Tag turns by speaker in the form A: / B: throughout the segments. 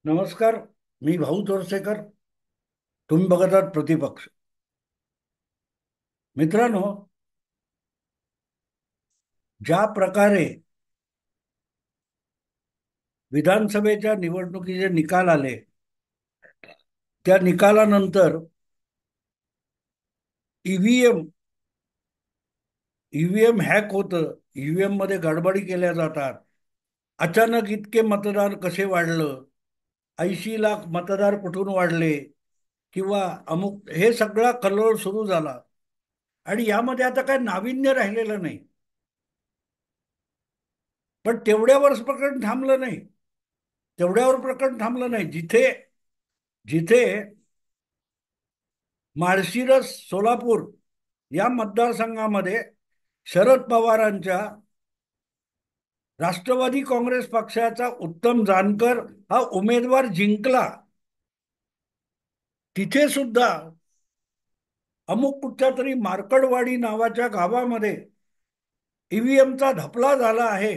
A: नमस्कार. मी भाऊ तोरसेकर. तुम्ही बघत आहात प्रतिपक्ष. मित्रांनो, ज्या प्रकारे विधानसभेच्या निवडणुकीचे निकाल आले, त्या निकालानंतर ईव्हीएम ईव्हीएम हॅक होतं. ईव्हीएम मध्ये गडबडी केल्या जातात. अचानक इतके मतदार कसे वाढलं, 80 लाख मतदार कुठून वाढले, किंवा अमुक, हे सगळा कल्लोळ सुरू झाला. आणि यामध्ये आता काही नाविन्य राहिलेलं नाही. पण तेवढ्यावर प्रकरण थांबलं नाही. तेवढ्यावर प्रकरण थांबलं नाही. जिथे जिथे माळशिरस, सोलापूर या मतदारसंघामध्ये शरद पवारांच्या राष्ट्रवादी काँग्रेस पक्षाचा उत्तम जानकर हा उमेदवार जिंकला, तिथे सुद्धा अमुक कुठच्या तरी मार्कडवाडी नावाच्या गावामध्ये ईव्हीएमचा धपला झाला आहे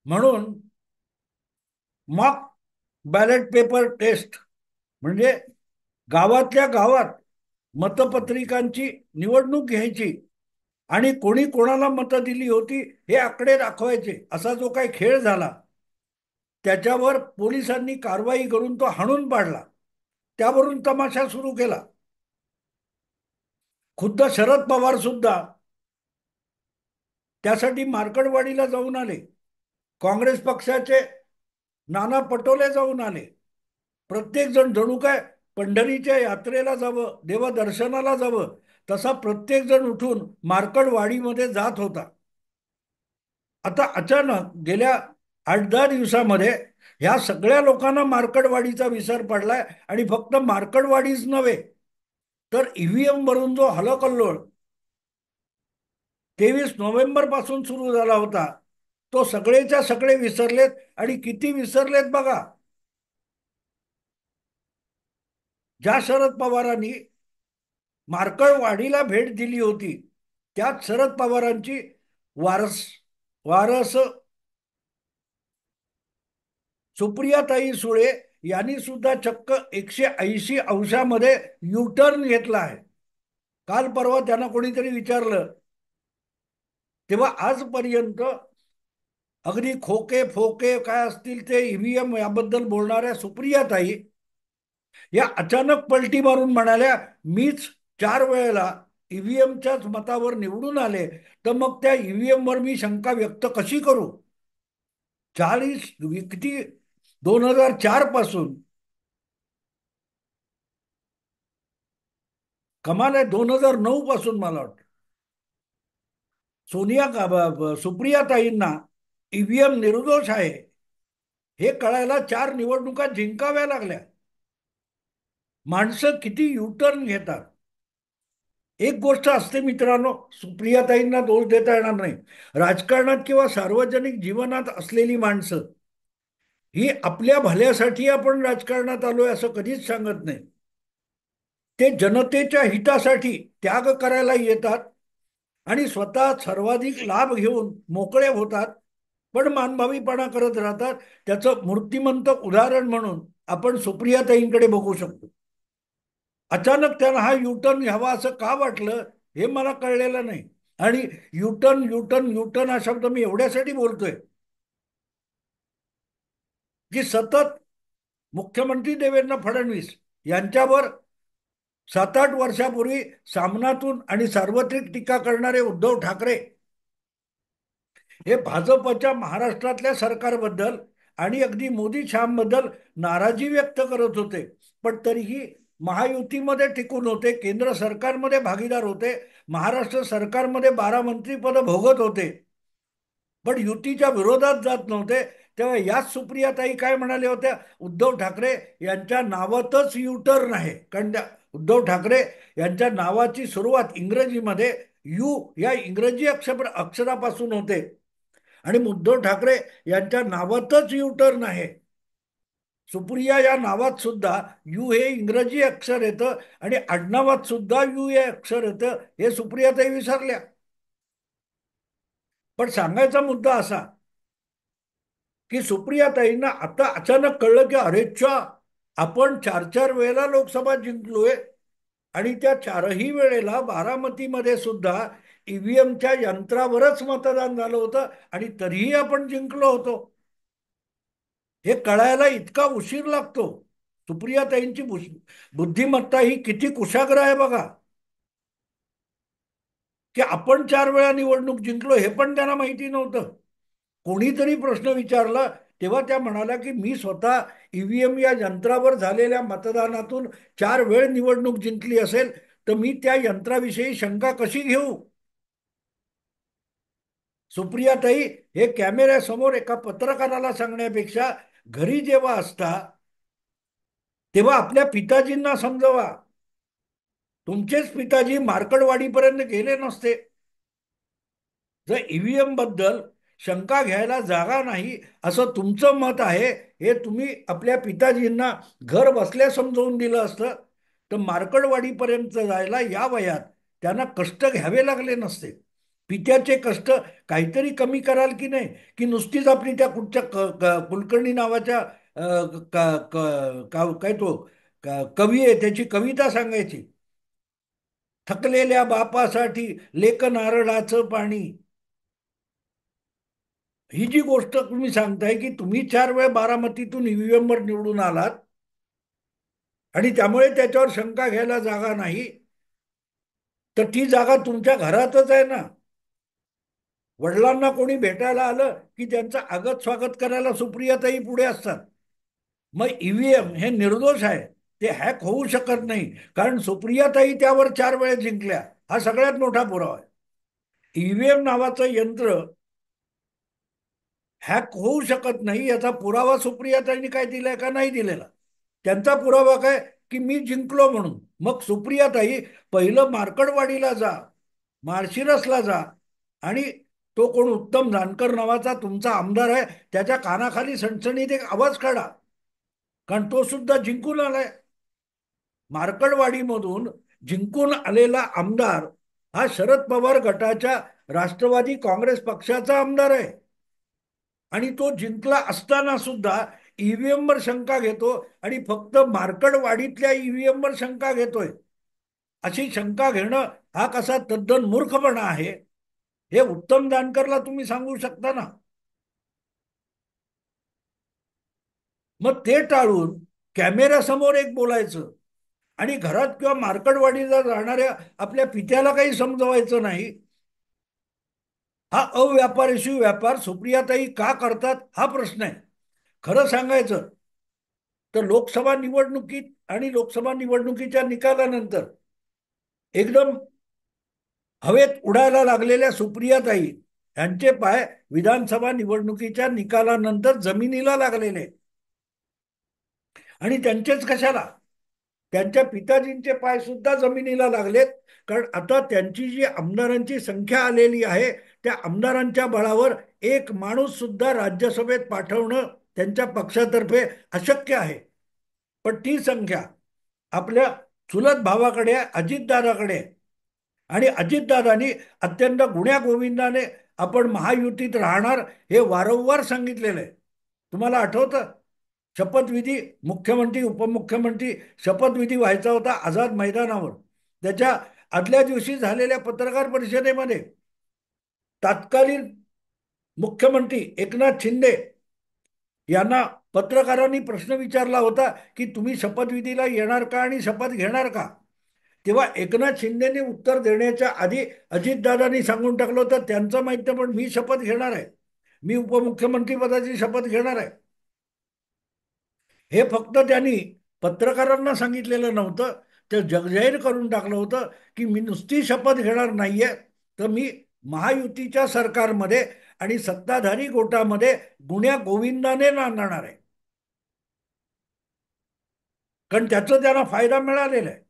A: म्हणून मॉक बॅलेट पेपर टेस्ट, म्हणजे गावातल्या गावात मतपत्रिकांची निवडणूक घ्यायची आणि कोणी कोणाला मतं दिली होती हे आकडे दाखवायचे, असा जो काही खेळ झाला, त्याच्यावर पोलिसांनी कारवाई करून तो हाणून पाडला. त्यावरून तमाशा सुरू केला. खुद्द शरद पवार सुद्धा त्यासाठी मार्कडवाडीला जाऊन आले. काँग्रेस पक्षाचे नाना पटोले जाऊन आले. प्रत्येक जण जणू काय पंढरीच्या यात्रेला जावं, देवदर्शनाला जावं, तसा प्रत्येक जण उठून मार्कडवाडीमध्ये जात होता. आता अचानक गेल्या 8-10 दिवसामध्ये ह्या सगळ्या लोकांना मार्कडवाडीचा विसर पडलाय. आणि फक्त मार्कडवाडीच नव्हे, तर ईव्हीएम वरून जो हलकल्लोळ 23 नोव्हेंबर पासून सुरू झाला होता, तो सगळेच्या सगळे विसरलेत. आणि किती विसरलेत बघा. ज्या शरद पवारांनी मार्कडवाडीला भेट दिली होती, त्याच शरद पवारांची वारस वारस सुप्रियाताई सुळे यांनी सुद्धा चक्क 180 अंशामध्ये युटर्न घेतला आहे. काल परवा त्यांना कोणीतरी विचारलं, तेव्हा आजपर्यंत अगदी खोके फोके काय असतील ते ईव्हीएम याबद्दल बोलणाऱ्या सुप्रियाताई या अचानक पलटी मारून म्हणाल्या, मीच 4 वेळेला ईव्हीएमच्याच मतावर निवडून आले, तर मग त्या ईव्हीएम वर मी शंका व्यक्त कशी करू. 40 किती, 2004 पासून, कमाल आहे, 2009 पासून मला वाटतं सुप्रियाताईंना ईव्हीएम निर्दोष आहे हे कळायला 4 निवडणुका जिंकाव्या लागल्या. माणसं किती युटर्न घेतात. एक गोष्ट असते मित्रांनो, सुप्रियाताईंना दोष देता येणार नाही. राजकारणात किंवा सार्वजनिक जीवनात असलेली माणसं ही आपल्या भल्यासाठी आपण राजकारणात आलोय असं कधीच सांगत नाही. ते जनतेच्या हितासाठी त्याग करायला येतात आणि स्वतः सर्वाधिक लाभ घेऊन मोकळे होतात, पण मानभावीपणा करत राहतात. त्याचं मूर्तिमंत उदाहरण म्हणून आपण सुप्रियाताईंकडे बघू शकतो. अचानक त्यांना हा युटर्न घ्यावा असं का वाटलं हे मला कळलेलं नाही. आणि युटर्न युटर्न युटर्न हा शब्द मी एवढ्यासाठी बोलतोय की सतत मुख्यमंत्री देवेंद्र फडणवीस यांच्यावर 7-8 वर्षापूर्वी सामनातून आणि सार्वत्रिक टीका करणारे उद्धव ठाकरे हे भाजपच्या महाराष्ट्रातल्या सरकारबद्दल आणि अगदी मोदी शहाबद्दल नाराजी व्यक्त करत होते. पण तरीही महायुतीमध्ये टिकून होते, केंद्र सरकारमध्ये भागीदार होते, महाराष्ट्र सरकारमध्ये 12 मंत्रीपद भोगत होते, पण युतीच्या विरोधात जात नव्हते. तेव्हा याच सुप्रियाताई काय म्हणाल्या होत्या, उद्धव ठाकरे यांच्या नावातच युटर्न आहे. कारण उद्धव ठाकरे यांच्या नावाची सुरुवात इंग्रजीमध्ये यू या इंग्रजी अक्षरापासून होते आणि उद्धव ठाकरे यांच्या नावातच युटर्न आहे. सुप्रिया या नावात सुद्धा यू हे इंग्रजी अक्षर येतं आणि आडनावात सुद्धा यू हे अक्षर येतं, हे सुप्रियाताई विसरल्या. पण सांगायचा मुद्दा असा की सुप्रियाताईंना आता अचानक कळलं की अरेच्छा, आपण चार चार वेळेला लोकसभा जिंकलोय आणि त्या चारही वेळेला बारामतीमध्ये सुद्धा ईव्हीएमच्या यंत्रावरच मतदान झालं होतं आणि तरीही आपण जिंकलो होतो. हे कळायला इतका उशीर लागतो. सुप्रियाताईंची बुद्धिमत्ता ही किती कुशाग्र आहे बघा, की आपण चार वेळा निवडणूक जिंकलो हे पण त्यांना माहिती नव्हतं. कोणीतरी प्रश्न विचारला तेव्हा त्या म्हणाल्या की मी स्वतः ईव्हीएम या यंत्रावर झालेल्या मतदानातून चार वेळ निवडणूक जिंकली असेल तर मी त्या यंत्राविषयी शंका कशी घेऊ. सुप्रियाताई हे कॅमेऱ्यासमोर एका पत्रकाराला सांगण्यापेक्षा घरी जेव्हा असता तेव्हा आपल्या पिताजींना समजवा. तुमचेच पिताजी मार्कडवाडीपर्यंत गेले नसते. जर ईव्हीएम बद्दल शंका घ्यायला जागा नाही असं तुमचं मत आहे, हे तुम्ही आपल्या पिताजींना घर बसल्या समजावून दिलं असतं तर मार्कडवाडीपर्यंत जायला या वयात त्यांना कष्ट घ्यावे लागले नसते. पित्याचे कष्ट काहीतरी कमी कराल की नाही, की नुसतीच आपली त्या कुठच्या कुलकर्णी नावाच्या काय तो कवी आहे त्याची कविता सांगायची, थकलेल्या बापासाठी लेक नारळाचं पाणी. ही जी गोष्ट तुम्ही सांगताय की तुम्ही चार वेळ बारामतीतून ईव्हीएम वर निवडून आलात आणि त्यामुळे त्याच्यावर शंका घ्यायला जागा नाही, तर ती जागा तुमच्या घरातच आहे ना. वडिलांना कोणी भेटायला आलं की त्यांचं आगत स्वागत करायला सुप्रियाताई पुढे असतात. मग ईव्हीएम हे निर्दोष आहे, ते हॅक होऊ शकत नाही, कारण सुप्रियाताई त्यावर चार वेळा जिंकल्या, हा सगळ्यात मोठा पुरावा आहे. ईव्हीएम नावाचं यंत्र हॅक होऊ शकत नाही याचा पुरावा सुप्रियाताईंनी काय दिलाय का नाही दिलेला. त्यांचा पुरावा काय, की मी जिंकलो म्हणून. मग सुप्रियाताई पहिलं मार्कडवाडीला जा, माळशिरसला जा आणि तो कोण उत्तम जानकर नावाचा तुमचा आमदार आहे त्याच्या कानाखाली सणसणीत एक आवाज काढा, कारण तो सुद्धा जिंकून आलाय. मार्कडवाडीमधून जिंकून आलेला आमदार हा शरद पवार गटाच्या राष्ट्रवादी काँग्रेस पक्षाचा आमदार आहे आणि तो जिंकला असताना सुद्धा ईव्हीएम वर शंका घेतो आणि फक्त मार्कडवाडीतल्या ईव्हीएम वर शंका घेतोय. अशी शंका घेणं हा कसा तद्दन मूर्खपणा आहे, हे उत्तम जानकरला तुम्ही सांगू शकता ना. मग ते टाळून कॅमेऱ्यासमोर एक बोलायचं आणि घरात किंवा मार्कडवाडीला जाणाऱ्या आपल्या पित्याला काही समजवायचं नाही. हा अव्यापारीशी व्यापार सुप्रियाताई का करतात हा प्रश्न आहे. खरं सांगायचं तर लोकसभा निवडणुकीत आणि लोकसभा निवडणुकीच्या निकालानंतर एकदम हवेत उडायला लागलेल्या सुप्रियाताई यांचे पाय विधानसभा निवडणुकीच्या निकालानंतर जमिनीला लागलेले. आणि त्यांचेच कशाला, त्यांच्या पिताजींचे पाय सुद्धा जमिनीला लागलेत, कारण आता त्यांची जी आमदारांची संख्या आलेली आहे त्या आमदारांच्या बळावर एक माणूस सुद्धा राज्यसभेत पाठवणं त्यांच्या पक्षातर्फे अशक्य आहे. पण ती संख्या आपल्या चुलत भावाकडे अजितदादाकडे, आणि अजितदादांनी अत्यंत गुण्यागोविंदाने आपण महायुतीत राहणार हे वारंवार सांगितलेलं आहे. तुम्हाला आठवतं, शपथविधी मुख्यमंत्री उपमुख्यमंत्री शपथविधी व्हायचा होता आझाद मैदानावर. त्याच्या आदल्या दिवशी झालेल्या पत्रकार परिषदेमध्ये तत्कालीन मुख्यमंत्री एकनाथ शिंदे यांना पत्रकारांनी प्रश्न विचारला होता की तुम्ही शपथविधीला येणार का आणि शपथ घेणार का. तेव्हा एकनाथ शिंदेने उत्तर देण्याच्या आधी अजितदादांनी सांगून टाकलं होतं त्यांचं माहिती पण मी शपथ घेणार आहे, मी उपमुख्यमंत्री पदाची शपथ घेणार आहे. हे फक्त त्यांनी पत्रकारांना सांगितलेलं नव्हतं, ते जगजाहीर करून टाकलं होतं की मी नुसती शपथ घेणार नाहीये, तर मी महायुतीच्या सरकारमध्ये आणि सत्ताधारी गोटामध्ये गुण्या गोविंदाने नांदणार आहे, कारण त्याचा त्यांना फायदा मिळालेला आहे.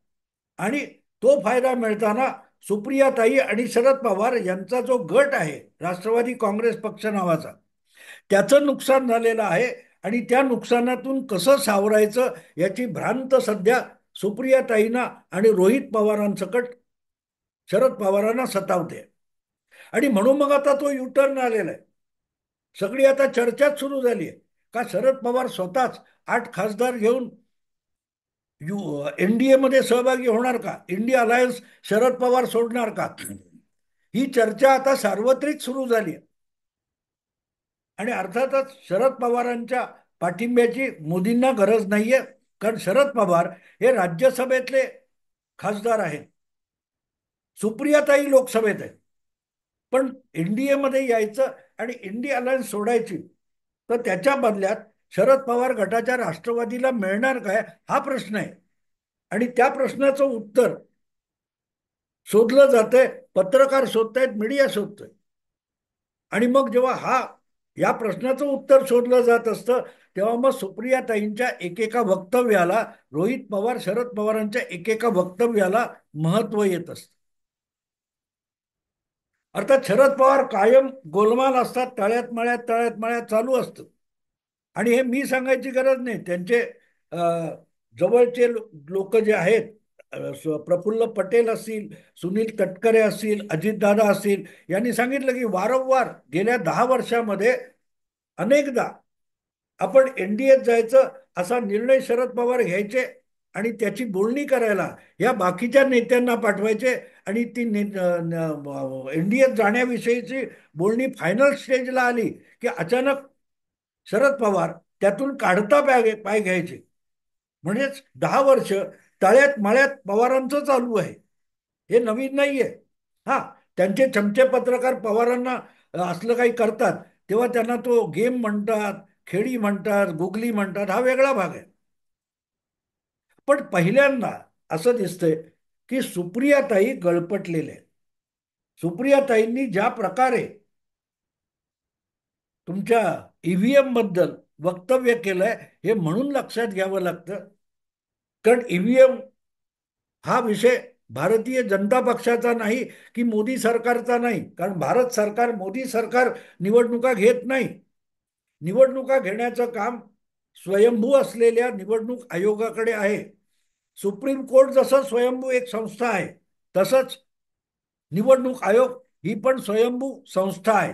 A: आणि तो फायदा मिळताना सुप्रियाताई आणि शरद पवार यांचा जो गट आहे राष्ट्रवादी काँग्रेस पक्ष नावाचा, त्याचं नुकसान झालेलं आहे आणि त्या नुकसानातून कसं सावरायचं याची भ्रांत सध्या सुप्रियाताईंना आणि रोहित पवारांसकट शरद पवारांना सतावते. आणि म्हणून मग आता तो युटर्न आलेला आहे. सगळी आता चर्चाच सुरू झाली आहे का शरद पवार स्वतःच 8 खासदार घेऊन एनडीए मध्ये सहभागी होणार का, इंडिया अलायन्स शरद पवार सोडणार का, ही चर्चा आता सार्वत्रिक सुरू झाली आहे. आणि अर्थातच शरद पवारांच्या पाठिंब्याची मोदींना गरज नाहीये, कारण शरद पवार हे राज्यसभेतले खासदार आहेत, सुप्रियाताई लोकसभेत आहेत. पण एनडीए मध्ये यायचं आणि इंडिया अलायन्स सोडायची, तर त्याच्या बदल्यात शरद पवार गटाच्या राष्ट्रवादीला मिळणार काय, हा प्रश्न आहे. आणि त्या प्रश्नाचं उत्तर शोधलं जातंय, पत्रकार शोधतायत, मीडिया शोधतोय. आणि मग जेव्हा या प्रश्नाचं उत्तर शोधलं जात असतं, तेव्हा मग सुप्रियाताईंच्या एकेका वक्तव्याला, रोहित पवार शरद पवारांच्या एकेका वक्तव्याला महत्व येत असतं. अर्थात शरद पवार कायम गोलमाल असतात, तळ्यात मळ्यात तळ्यात मळ्यात चालू असतं. आणि हे मी सांगायची गरज नाही, त्यांचे जवळचे लोक जे आहेत, प्रफुल्ल पटेल असतील, सुनील तटकरे असतील, अजितदादा असतील, यांनी सांगितलं की वारंवार गेल्या 10 वर्षामध्ये अनेकदा आपण एनडीएत जायचं असा निर्णय शरद पवार घ्यायचे आणि त्याची बोलणी करायला या बाकीच्या नेत्यांना पाठवायचे, आणि ती एनडीएत जाण्याविषयीची बोलणी फायनल स्टेजला आली की अचानक शरद पवार त्यातून काढता पाय घ्यायचे. म्हणजेच 10 वर्ष तळ्यात मळ्यात पवारांचं चालू आहे, हे नवीन नाहीये. हा, त्यांचे चमचे पत्रकार पवारांना असलं काही करतात तेव्हा त्यांना तो गेम म्हणतात, खेळी म्हणतात, गुगली म्हणतात, हा वेगळा भाग आहे. पण पहिल्यांदा असं दिसतंय की सुप्रियाताई गळपटलेले आहेत. सुप्रियाताईंनी ज्या प्रकारे तुमच्या ईव्हीएम बद्दल वक्तव्य केलंय, हे म्हणून लक्षात घ्यावं लागतं. कारण ईव्हीएम हा विषय भारतीय जनता पक्षाचा नाही की मोदी सरकारचा नाही, कारण भारत सरकार, मोदी सरकार निवडणुका घेत नाही. निवडणुका घेण्याचं काम स्वयंभू असलेल्या निवडणूक आयोगाकडे आहे. सुप्रीम कोर्ट जसं स्वयंभू एक संस्था आहे, तसंच निवडणूक आयोग ही पण स्वयंभू संस्था आहे.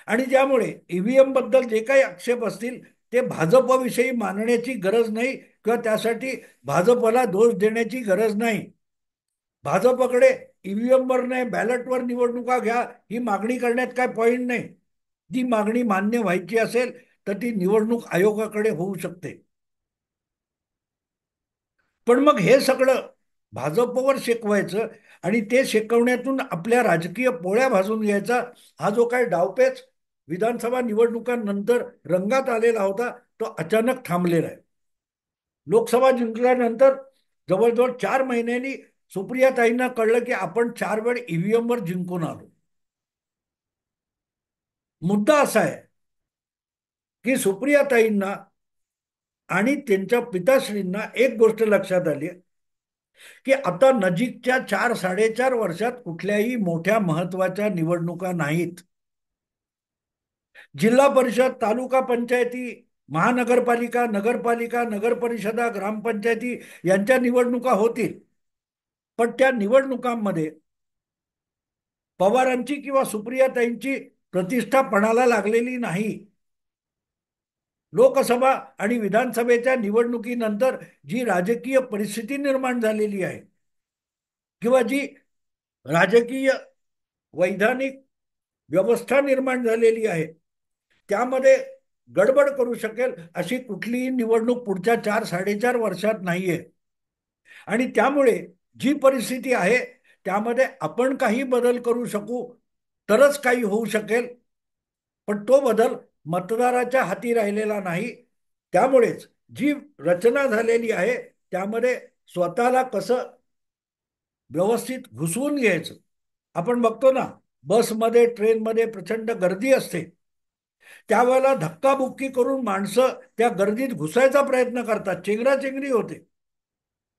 A: आणि त्यामुळे ईव्हीएम बद्दल जे काही आक्षेप असतील ते भाजपविषयी मानण्याची गरज नाही, किंवा त्यासाठी भाजपला दोष देण्याची गरज नाही. भाजपकडे ईव्हीएमवर नाही, बॅलेटवर निवडणुका घ्या ही मागणी करण्यात काय पॉईंट नाही. ती मागणी मान्य व्हायची असेल तर ती निवडणूक आयोगाकडे होऊ शकते. पण मग हे सगळं भाजपवर शेकवायचं आणि ते शेकवण्यातून आपल्या राजकीय पोळ्या भाजून घ्यायचा, हा जो काही डावपेच विधानसभा निवडणुकांनंतर रंगात आलेला होता, तो अचानक थांबलेला आहे. लोकसभा जिंकल्यानंतर जवळजवळ 4 महिन्यांनी सुप्रियाताईंना कळलं की आपण 4 वेळ ईव्हीएमवर जिंकून आलो. मुद्दा असा आहे की सुप्रियाताईंना आणि त्यांच्या पिताश्रींना एक गोष्ट लक्षात आली की आता नजीकच्या 4-4.5 वर्षात कुठल्याही मोठ्या महत्वाच्या निवडणुका नाहीत. जिल्हा परिषद, तालुका पंचायती, महानगरपालिका, नगरपालिका, नगरपरिषदा, ग्रामपंचायती यांच्या निवडणुका होतील. पण त्या निवडणुकांमध्ये पवारांची किंवा सुप्रियाताईंची प्रतिष्ठा पणाला लागलेली नाही. लोकसभा आणि विधानसभेच्या निवडणुकीनंतर जी राजकीय परिस्थिती निर्माण झालेली आहे, किंवा जी राजकीय वैधानिक व्यवस्था निर्माण झालेली आहे, त्यामध्ये गडबड करू शकेल अशी कुठलीही निवडणूक पुढच्या 4-4.5 वर्षात नाहीये. आणि त्यामुळे जी परिस्थिती आहे त्यामध्ये आपण काही बदल करू शकू तरच काही होऊ शकेल. पण तो बदल मतदाराच्या हाती राहिलेला नाही. त्यामुळेच जी रचना झालेली आहे त्यामध्ये स्वतःला कसं व्यवस्थित घुसवून घ्यायचं. आपण बघतो ना, बसमध्ये, ट्रेनमध्ये प्रचंड गर्दी असते, त्यावेळेला धक्काबुक्की करून माणसं त्या गर्दीत घुसायचा प्रयत्न करतात, चेंगराचेंगरी होते,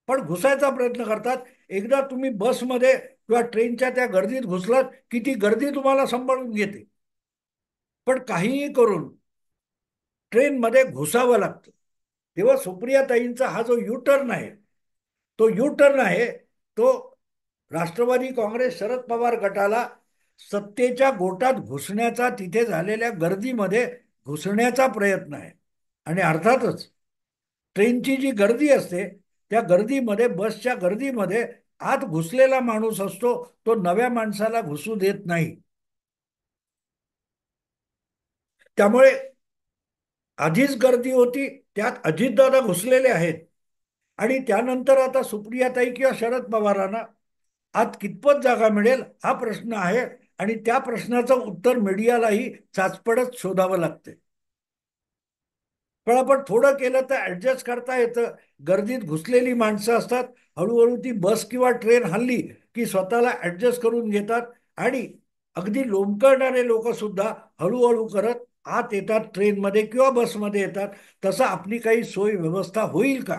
A: पण घुसायचा प्रयत्न करतात. एकदा तुम्ही बसमध्ये किंवा ट्रेनच्या त्या गर्दीत घुसलात की ती गर्दी तुम्हाला सांभाळून घेते. पण काहीही करून ट्रेनमध्ये घुसावं लागतं. तेव्हा सुप्रियाताईंचा हा जो यू टर्न आहे, तो यू टर्न आहे, तो राष्ट्रवादी काँग्रेस शरद पवार गटाला सत्तेच्या गोटात घुसण्याचा, तिथे झालेल्या गर्दीमध्ये घुसण्याचा प्रयत्न आहे. आणि अर्थातच ट्रेनची जी गर्दी असते, त्या गर्दीमध्ये, बसच्या गर्दीमध्ये आत घुसलेला माणूस असतो, तो नव्या माणसाला घुसू देत नाही. त्यामुळे आधीच गर्दी होती, त्यात अजितदादा घुसलेले आहेत. आणि त्यानंतर आता सुप्रियाताई किंवा शरद पवारांना आत कितपत जागा मिळेल हा प्रश्न आहे. आणि त्या प्रश्नाचं उत्तर मीडियालाही चाचपडत शोधावं लागते. पण आपण थोडं केलं तर ऍडजस्ट करता येतं. गर्दीत घुसलेली माणसं असतात, हळूहळू ती बस किंवा ट्रेन हल्ली की स्वतःला ऍडजस्ट करून घेतात. आणि अगदी लोंबकळणारे लोक सुद्धा हळूहळू करत आत येतात, ट्रेनमध्ये किंवा बसमध्ये येतात. तसं आपली काही सोय व्यवस्था होईल का,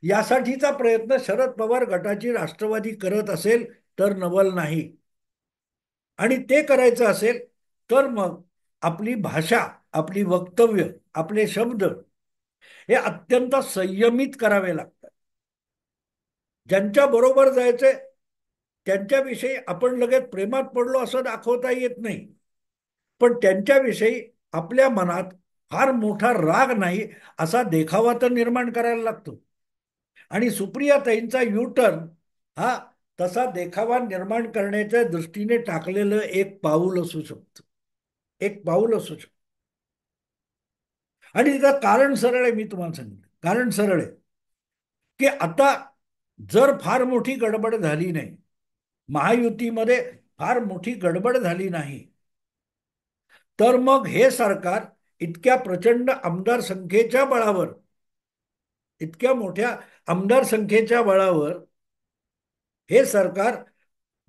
A: यासाठीचा प्रयत्न शरद पवार गटाची राष्ट्रवादी करत असेल तर नवल नाही. आणि ते करायचं असेल तर मग आपली भाषा, आपली वक्तव्य, आपले शब्द हे अत्यंत संयमित करावे लागतात. ज्यांच्या बरोबर जायचंय त्यांच्याविषयी आपण लगेच प्रेमात पडलो असं दाखवता येत नाही. पण त्यांच्याविषयी आपल्या मनात फार मोठा राग नाही असा देखावा तर निर्माण करायला लागतो. आणि सुप्रियाताईंचा युटर्न हा तसा देखावा निर्माण करण्याच्या दृष्टीने टाकलेलं एक पाऊल असू शकतं. एक पाऊल असू शकतं. आणि त्याचं कारण सरळ आहे, मी तुम्हाला सांगितलं कारण सरळ आहे की आता जर फार मोठी गडबड झाली नाही, महायुतीमध्ये फार मोठी गडबड झाली नाही, तर मग हे सरकार इतक्या प्रचंड आमदार संख्येच्या बळावर, इतक्या मोठ्या आमदार संख्येच्या बळावर हे सरकार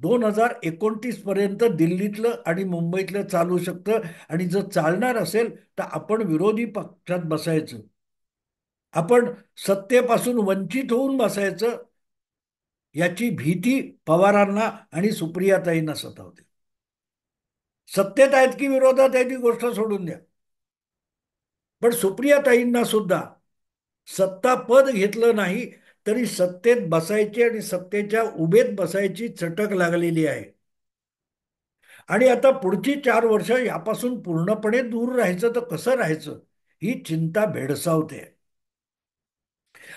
A: 2029 पर्यंत दिल्लीतलं आणि मुंबईतलं चालू शकतं. आणि जर चालणार असेल तर आपण विरोधी पक्षात बसायचं, आपण सत्तेपासून वंचित होऊन बसायचं, याची भीती पवारांना आणि सुप्रियाताईंना सतावते. सत्तेत आहेत की विरोधात आहेत ही गोष्ट सोडून द्या, पण सुप्रियाताईंना सुद्धा सत्ता पद घेतलं नाही तरी सत्तेत बसायची आणि सत्तेच्या उभेत बसायची चटक लागलेली आहे. आणि आता पुढची 4 वर्ष यापासून पूर्णपणे दूर राहायचं तर कसं राहायचं, ही चिंता भेडसावते.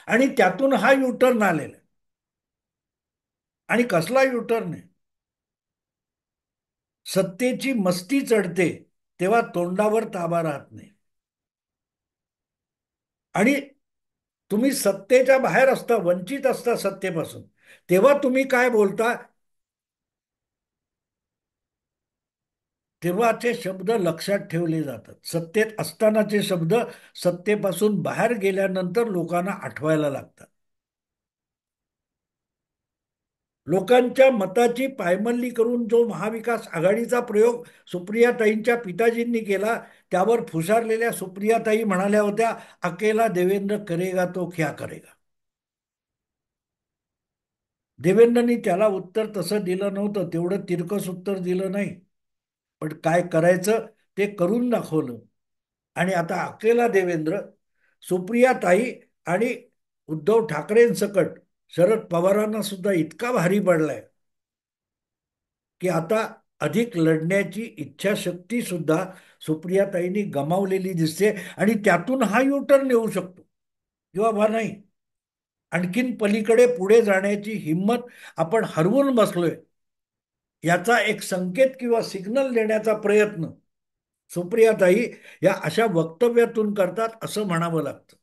A: आणि त्यातून हा युटर्न आलेला. आणि कसला युटर्न आहे, सत्तेची मस्ती चढते तेव्हा तोंडावर ताबा राहत नाही. आणि तुम्ही सत्तेच्या बाहेर असता, वंचित असता सत्तेपासून, तेव्हा तुम्ही काय बोलता, तेव्हाचे शब्द लक्षात ठेवले जातात. सत्तेत असतानाचे शब्द सत्तेपासून बाहेर गेल्यानंतर लोकांना आठवायला लागतात. लोकांच्या मताची पायमल्ली करून जो महाविकास आघाडीचा प्रयोग सुप्रियाताईंच्या पिताजींनी केला, त्यावर फुसारलेल्या सुप्रियाताई म्हणाल्या होत्या, अकेला देवेंद्र करेगा तो क्या करेगा. देवेंद्रनी त्याला उत्तर तसं दिलं नव्हतं, तेवढं तिरकस उत्तर दिलं नाही, पण काय करायचं ते करून दाखवलं. आणि आता अकेला देवेंद्र, सुप्रियाताई आणि उद्धव ठाकरेंसकट शरद पवारांना सुद्धा इतका भारी पडलाय की आता अधिक लढण्याची इच्छाशक्ती सुद्धा सुप्रियाताईंनी गमावलेली दिसते. आणि त्यातून हा युटर्न येऊ शकतो किंवा बा नाही, आणखीन पलीकडे पुढे जाण्याची हिंमत आपण हरवून बसलोय, याचा एक संकेत किंवा सिग्नल देण्याचा प्रयत्न सुप्रियाताई या अशा वक्तव्यातून करतात असं म्हणावं लागतं.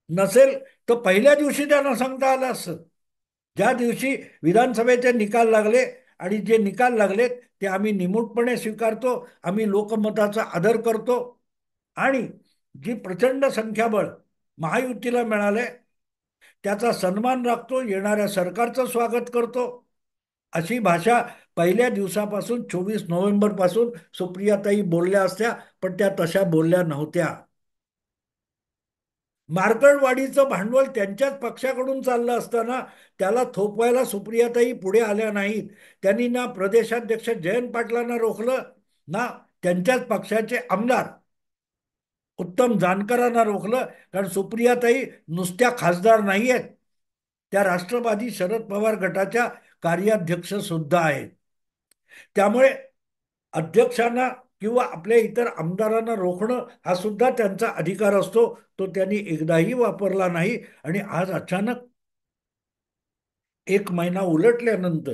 A: नसेल तर पहिल्या दिवशी त्यांना सांगता आलं असतं. ज्या दिवशी विधानसभेचे निकाल लागले, आणि जे निकाल लागलेत ते आम्ही निमूटपणे स्वीकारतो, आम्ही लोकमताचा आदर करतो, आणि जी प्रचंड संख्याबळ महायुतीला मिळालंय त्याचा सन्मान राखतो, येणाऱ्या सरकारचं स्वागत करतो, अशी भाषा पहिल्या दिवसापासून 24 नोव्हेंबर पासून सुप्रियाताई बोलल्या असत्या. पण त्या तशा बोलल्या नव्हत्या. मार्कडवाडीचं भांडवल त्यांच्याच पक्षाकडून चाललं असताना त्याला थोपवायला सुप्रियाताई पुढे आल्या नाहीत. त्यांनी ना प्रदेशाध्यक्ष जयंत पाटलांना रोखलं, ना त्यांच्याच पक्षाचे आमदार उत्तम जानकरांना रोखलं. कारण सुप्रियाताई नुसत्या खासदार नाही आहेत, त्या राष्ट्रवादी शरद पवार गटाच्या कार्याध्यक्ष सुद्धा आहेत. त्यामुळे अध्यक्षांना किंवा आपल्या इतर आमदारांना रोखणं हा सुद्धा त्यांचा अधिकार असतो. तो त्यांनी एकदाही वापरला नाही आणि आज अचानक एक महिना उलटल्यानंतर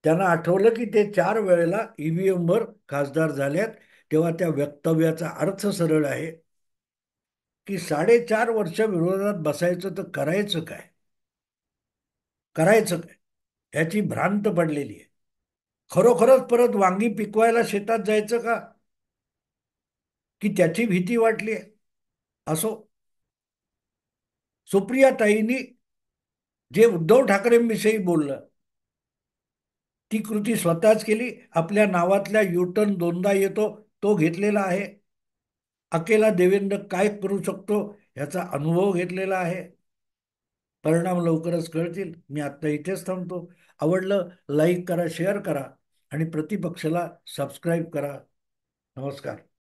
A: त्यांना आठवलं की ते 4 वेळेला ईव्हीएम वर खासदार झाल्यात. तेव्हा त्या वक्तव्याचा अर्थ सरळ आहे की 4.5 वर्ष विरोधात बसायचं तर करायचं काय, करायचं काय ह्याची भ्रांत पडलेली आहे. खरोखरच परत वांगी पिकवायला शेतात जायचं का, की त्याची भीती वाटली आहे. असो, सुप्रियाताईंनी जे उद्धव ठाकरेंविषयी बोललं ती कृती स्वतःच केली. आपल्या नावातल्या युटर्न दोनदा येतो तो घेतलेला आहे. अकेला देवेंद्र काय करू शकतो याचा अनुभव घेतलेला आहे. परिणाम लवकरच कळतील. मी आता इथेच थांबतो. आवडलं लाईक करा, शेअर करा आणि प्रतिपक्षाला सबस्क्राईब करा. नमस्कार.